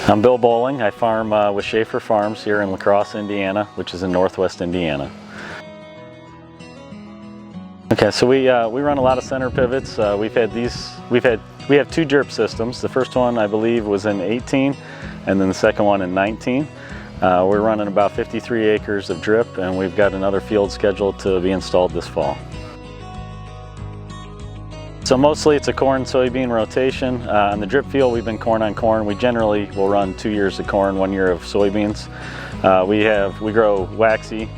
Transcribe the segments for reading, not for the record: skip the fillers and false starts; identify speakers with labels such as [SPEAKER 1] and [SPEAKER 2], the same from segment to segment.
[SPEAKER 1] I'm Bill Bohling. I farm with Schaefer Farms here in Lacrosse, Indiana, which is in northwest Indiana. Okay, so we run a lot of center pivots. We have two drip systems. The first one, I believe, was in 18, and then the second one in 19. We're running about 53 acres of drip, and we've got another field scheduled to be installed this fall. So mostly it's a corn-soybean rotation. On the drip field, we've been corn on corn. We generally will run 2 years of corn, 1 year of soybeans. We grow waxy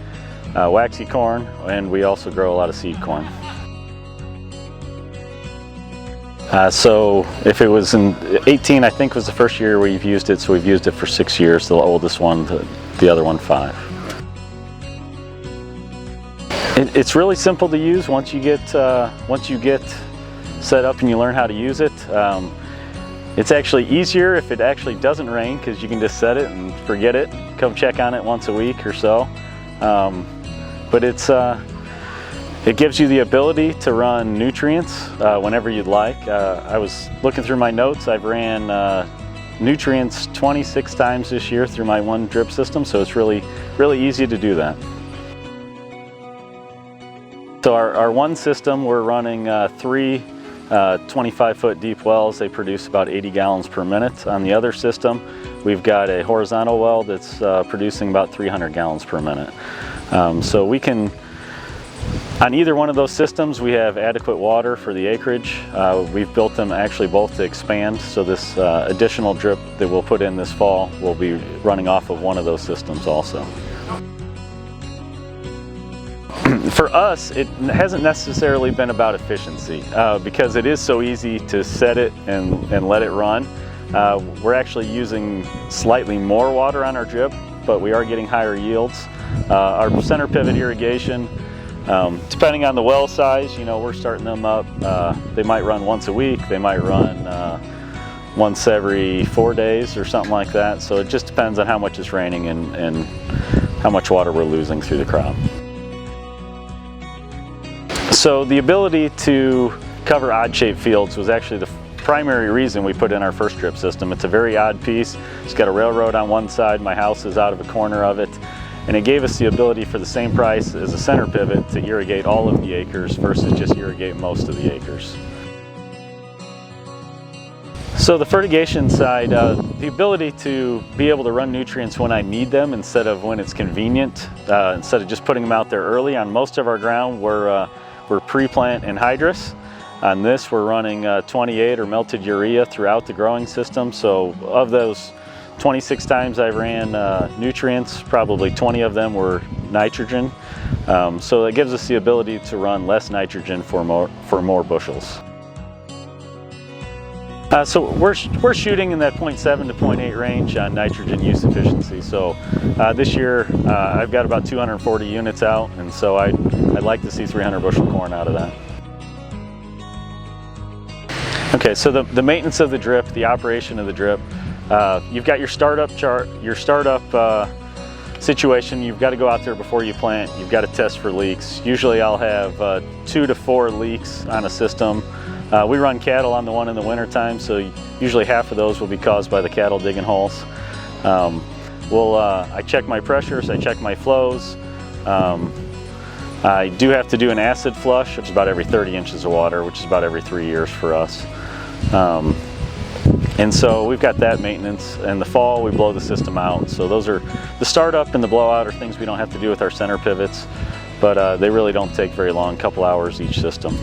[SPEAKER 1] corn, and we also grow a lot of seed corn. So if it was in 18, I think was the first year we've used it, so we've used it for 6 years, the oldest one, the other one 5. It's really simple to use once you get set up and you learn how to use it. It's actually easier if it actually doesn't rain, because you can just set it and forget it, come check on it once a week or so. But it gives you the ability to run nutrients whenever you'd like. I was looking through my notes. I've ran nutrients 26 times this year through my one drip system, so it's really easy to do that. So our one system, we're running 3 25-foot deep wells. They produce about 80 gallons per minute. On the other system, we've got a horizontal well that's producing about 300 gallons per minute. So we can, on either one of those systems, we have adequate water for the acreage. We've built them actually both to expand, so this additional drip that we'll put in this fall will be running off of one of those systems also. For us, it hasn't necessarily been about efficiency, because it is so easy to set it and let it run. We're actually using slightly more water on our drip, but we are getting higher yields. Our center pivot irrigation, depending on the well size, we're starting them up. They might run once a week, they might run once every 4 days or something like that. So it just depends on how much it's raining and how much water we're losing through the crop. So the ability to cover odd-shaped fields was actually the primary reason we put in our first drip system. It's a very odd piece. It's got a railroad on one side, my house is out of a corner of it, and it gave us the ability for the same price as a center pivot to irrigate all of the acres versus just irrigate most of the acres. So the fertigation side, the ability to be able to run nutrients when I need them instead of when it's convenient, instead of just putting them out there early. On most of our ground, we're pre-plant anhydrous. On this, we're running 28 or melted urea throughout the growing system. So of those 26 times I ran nutrients, probably 20 of them were nitrogen. So that gives us the ability to run less nitrogen for more bushels. So we're shooting in that 0.7 to 0.8 range on nitrogen use efficiency. So this year I've got about 240 units out, and so I'd like to see 300 bushel corn out of that. Okay, so the maintenance of the drip, the operation of the drip, you've got your startup chart, your startup situation. You've got to go out there before you plant. You've got to test for leaks. Usually I'll have 2 to 4 leaks on a system. We run cattle on the one in the winter time, so usually half of those will be caused by the cattle digging holes. I check my pressures, I check my flows. I do have to do an acid flush, which is about every 30 inches of water, which is about every 3 years for us. And so we've got that maintenance. In the fall, we blow the system out. So those are, the startup and the blowout are things we don't have to do with our center pivots, but they really don't take very long, a couple hours each system.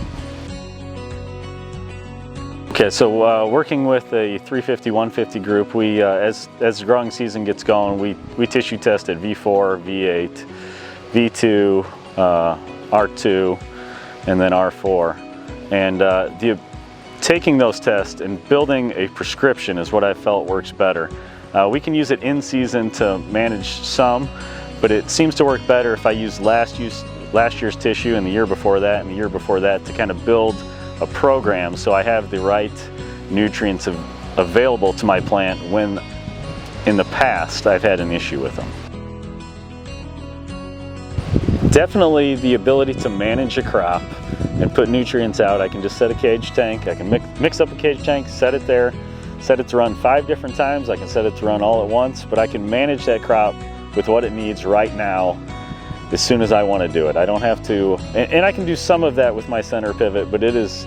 [SPEAKER 1] Okay, so working with a 350-150 group, we as the growing season gets going, we tissue test at V4, V8, V2, R2, and then R4. And taking those tests and building a prescription is what I felt works better. We can use it in season to manage some, but it seems to work better if I use last year's tissue and the year before that and the year before that to kind of build a program so I have the right nutrients available to my plant when in the past I've had an issue with them. Definitely the ability to manage a crop and put nutrients out. I can just set a cage tank, I can mix up a cage tank, set it there, set it to run 5 different times, I can set it to run all at once, but I can manage that crop with what it needs right now as soon as I want to do it. I don't have to, and I can do some of that with my center pivot, but it is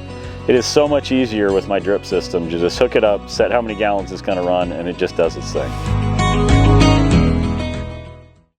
[SPEAKER 1] so much easier with my drip system to just hook it up, set how many gallons it's going to run, and it just does its thing.